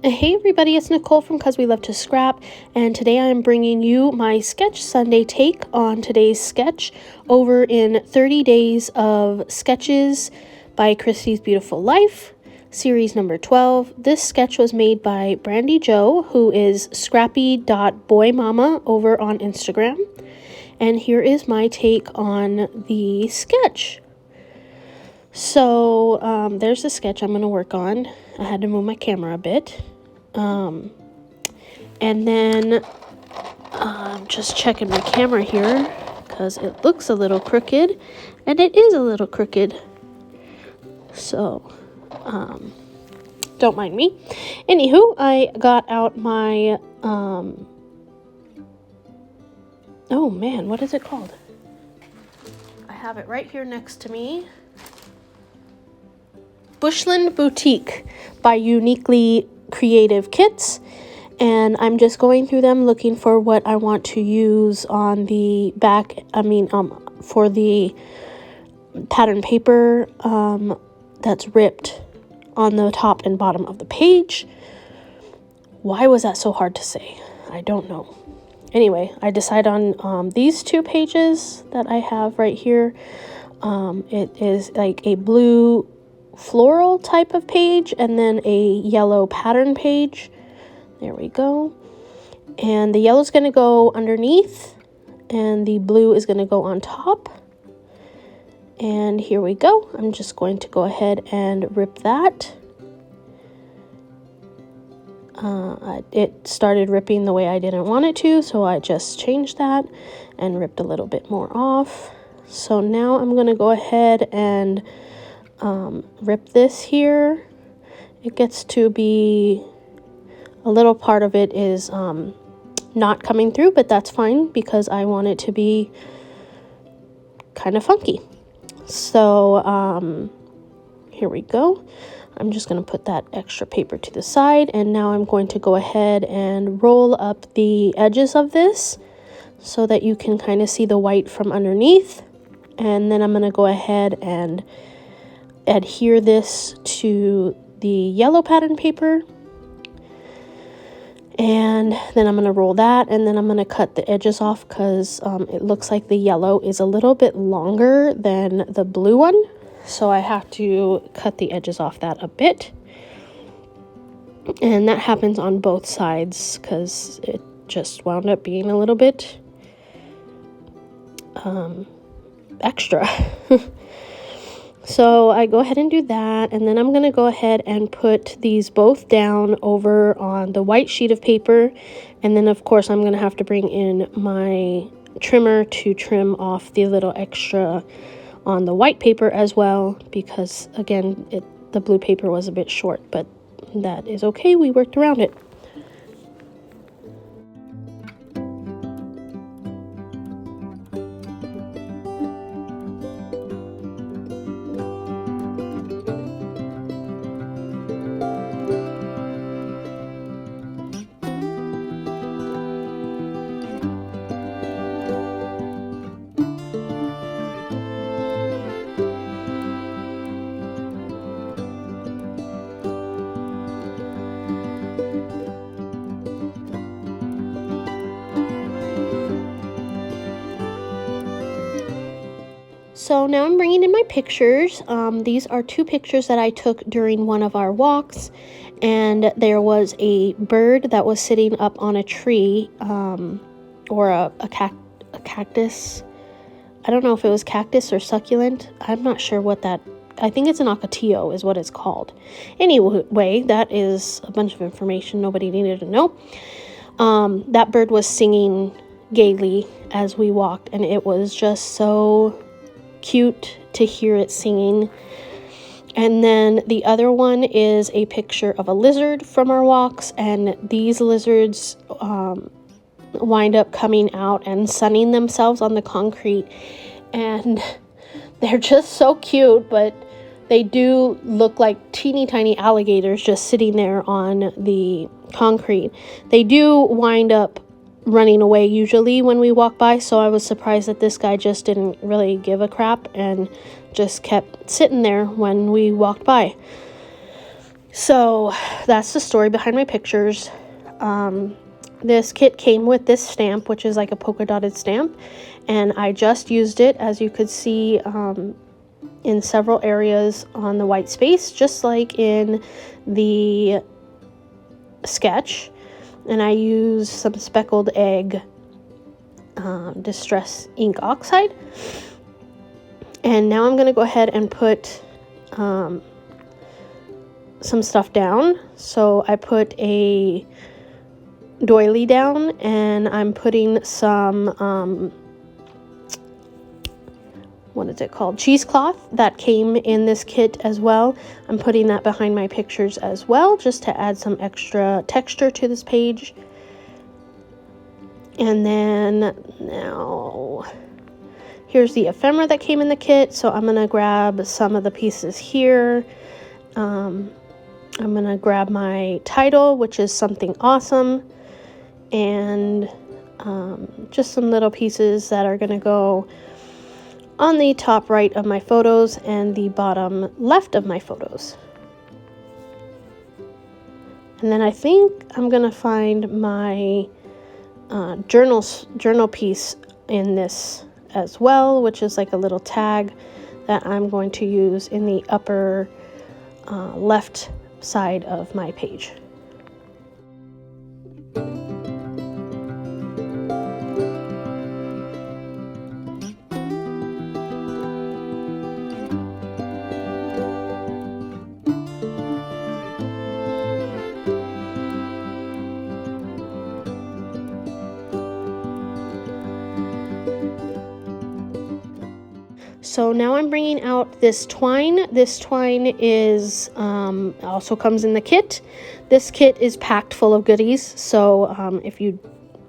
Hey everybody, it's Nicole from Cause We Love to Scrap, and today I am bringing you my Sketch Sunday take on today's sketch over in 30 Days of Sketches by Christy's Beautiful Life, series number 12. This sketch was made by Brandy Jo, who is scrappy.boymama over on Instagram, and here is my take on the sketch. So there's the sketch I'm going to work on. I had to move my camera a bit. And then just checking my camera here because it looks a little crooked, and it is a little crooked. So don't mind me. Anywho, I got out my oh man, what is it called? I have it right here next to me. Bushland Boutique by Uniquely Creative Kits, and I'm just going through them looking for what I want to use on the back, for the pattern paper that's ripped on the top and bottom of the page. Why was that so hard to say? I don't know. Anyway, I decided on these two pages that I have right here. It is like a blue floral type of page and then a yellow pattern page. There we go. And the yellow is going to go underneath and the blue is going to go on top. And here we go. I'm just going to go ahead and rip that. It started ripping the way I didn't want it to, so I just changed that and ripped a little bit more off. So now I'm going to go ahead and rip this here. It gets to be a little part of it is not coming through, but that's fine because I want it to be kind of funky. So here we go. I'm just going to put that extra paper to the side, and now I'm going to go ahead and roll up the edges of this so that you can kind of see the white from underneath. And then I'm going to go ahead and adhere this to the yellow pattern paper, and then I'm going to roll that, and then I'm going to cut the edges off because it looks like the yellow is a little bit longer than the blue one, so I have to cut the edges off that a bit. And that happens on both sides because it just wound up being a little bit extra. So I go ahead and do that, and then I'm going to go ahead and put these both down over on the white sheet of paper, and then of course I'm going to have to bring in my trimmer to trim off the little extra on the white paper as well, because again the blue paper was a bit short, but that is okay, we worked around it. So now I'm bringing in my pictures. These are two pictures that I took during one of our walks, and there was a bird that was sitting up on a tree, or a cactus. I don't know if it was cactus or succulent. I'm not sure what that, I think it's an ocotillo is what it's called. Anyway, that is a bunch of information nobody needed to know. That bird was singing gaily as we walked, and it was just so cute to hear it singing. And then the other one is a picture of a lizard from our walks, and these lizards wind up coming out and sunning themselves on the concrete, and they're just so cute, but they do look like teeny tiny alligators just sitting there on the concrete. They do wind up running away usually when we walk by, so I was surprised that this guy just didn't really give a crap and just kept sitting there when we walked by. So that's the story behind my pictures. This kit came with this stamp, which is like a polka dotted stamp, and I just used it, as you could see, in several areas on the white space, just like in the sketch. And I used some speckled egg distress ink oxide. And now I'm going to go ahead and put some stuff down. So I put a doily down, and I'm putting some what is it called, cheesecloth that came in this kit as well. I'm putting that behind my pictures as well, just to add some extra texture to this page. And then now here's the ephemera that came in the kit. So I'm gonna grab some of the pieces here. I'm gonna grab my title, which is Something Awesome, and just some little pieces that are gonna go on the top right of my photos and the bottom left of my photos. And then I think I'm gonna find my journal piece in this as well, which is like a little tag that I'm going to use in the upper left side of my page. So now I'm bringing out this twine. This twine is also comes in the kit. This kit is packed full of goodies. So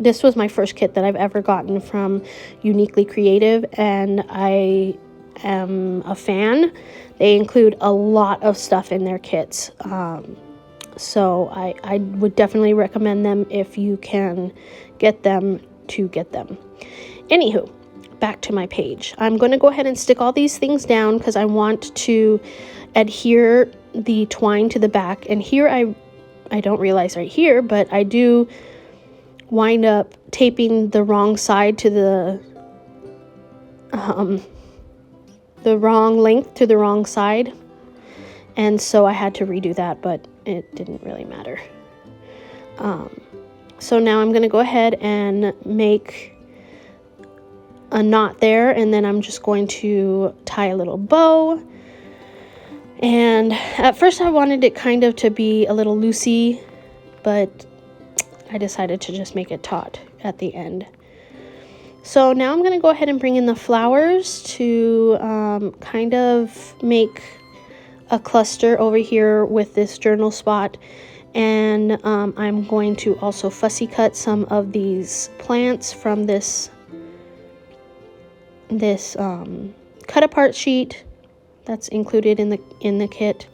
this was my first kit that I've ever gotten from Uniquely Creative, and I am a fan. They include a lot of stuff in their kits. So I would definitely recommend them if you can get them to get them. Anywho, back to my page. I'm going to go ahead and stick all these things down because I want to adhere the twine to the back. And here I don't realize right here, but I do wind up taping the wrong side to the wrong length to the wrong side. And so I had to redo that, but it didn't really matter. So now I'm going to go ahead and make a knot there, and then I'm just going to tie a little bow. And at first I wanted it kind of to be a little loosey, but I decided to just make it taut at the end. So now I'm going to go ahead and bring in the flowers to kind of make a cluster over here with this journal spot. And I'm going to also fussy cut some of these plants from this cut apart sheet that's included in the kit.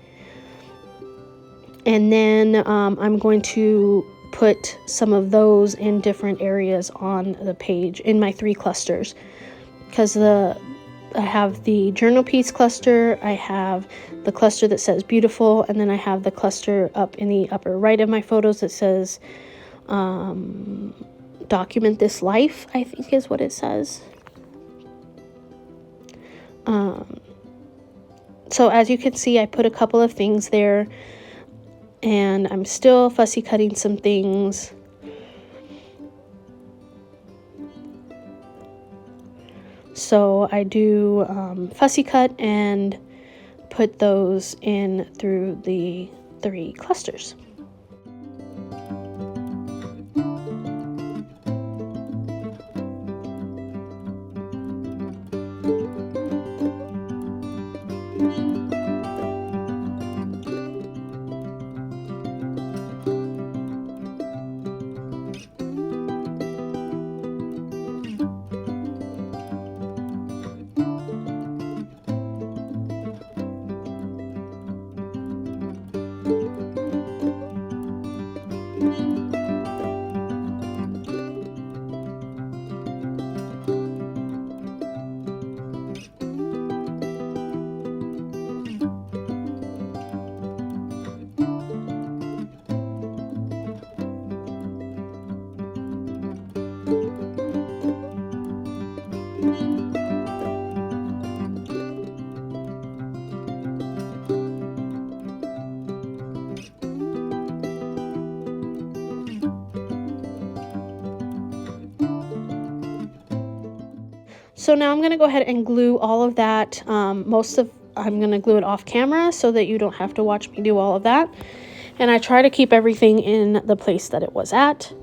And then I'm going to put some of those in different areas on the page in my 3 clusters, because I have the journal piece cluster, I have the cluster that says beautiful, and then I have the cluster up in the upper right of my photos that says document this life, I think is what it says. So as you can see, I put a couple of things there, and I'm still fussy cutting some things. So I do fussy cut and put those in through the 3 clusters. So now I'm going to go ahead and glue all of that. I'm going to glue it off camera so that you don't have to watch me do all of that. And I try to keep everything in the place that it was at.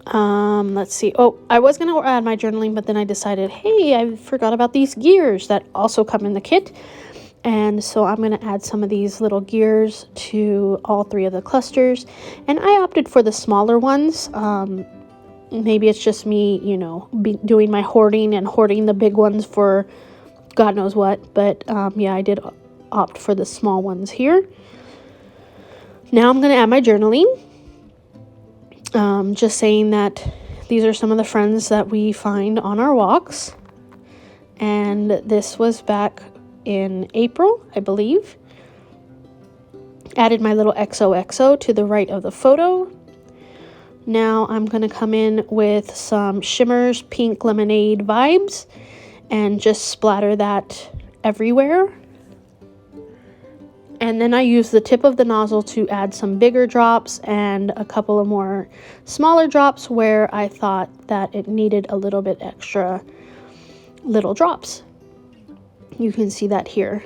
Let's see. Oh, I was going to add my journaling, but then I decided, hey, I forgot about these gears that also come in the kit. And so I'm going to add some of these little gears to all 3 of the clusters. And I opted for the smaller ones. Maybe it's just me, you know, doing my hoarding and hoarding the big ones for God knows what. But yeah, I did opt for the small ones here. Now I'm going to add my journaling. Just saying that these are some of the friends that we find on our walks. And this was back in April, I believe. Added my little XOXO to the right of the photo. Now I'm going to come in with some Shimmers Pink Lemonade vibes and just splatter that everywhere. And then I use the tip of the nozzle to add some bigger drops and a couple of more smaller drops where I thought that it needed a little bit extra little drops. You can see that here.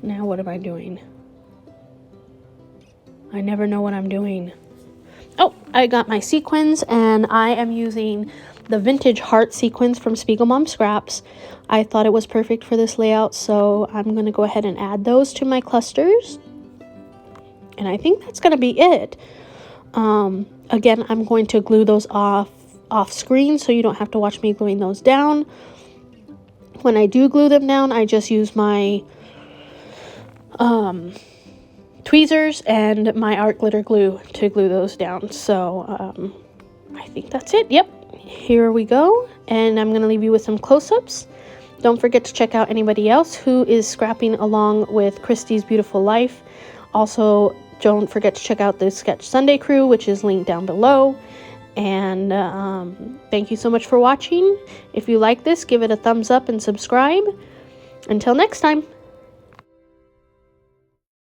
Now what am I doing? I never know what I'm doing. Oh, I got my sequins, and I am using the vintage heart sequins from Spiegel Mom Scraps. I thought it was perfect for this layout, so I'm going to go ahead and add those to my clusters. And I think that's going to be it. Again, I'm going to glue those off screen so you don't have to watch me gluing those down. When I do glue them down, I just use my tweezers and my art glitter glue to glue those down. So I think that's it. Yep, here we go. And I'm going to leave you with some close-ups. Don't forget to check out anybody else who is scrapping along with Christy's Beautiful Life. Also, don't forget to check out the Sketch Sunday crew, which is linked down below. And thank you so much for watching. If you like this, give it a thumbs up and subscribe. Until next time.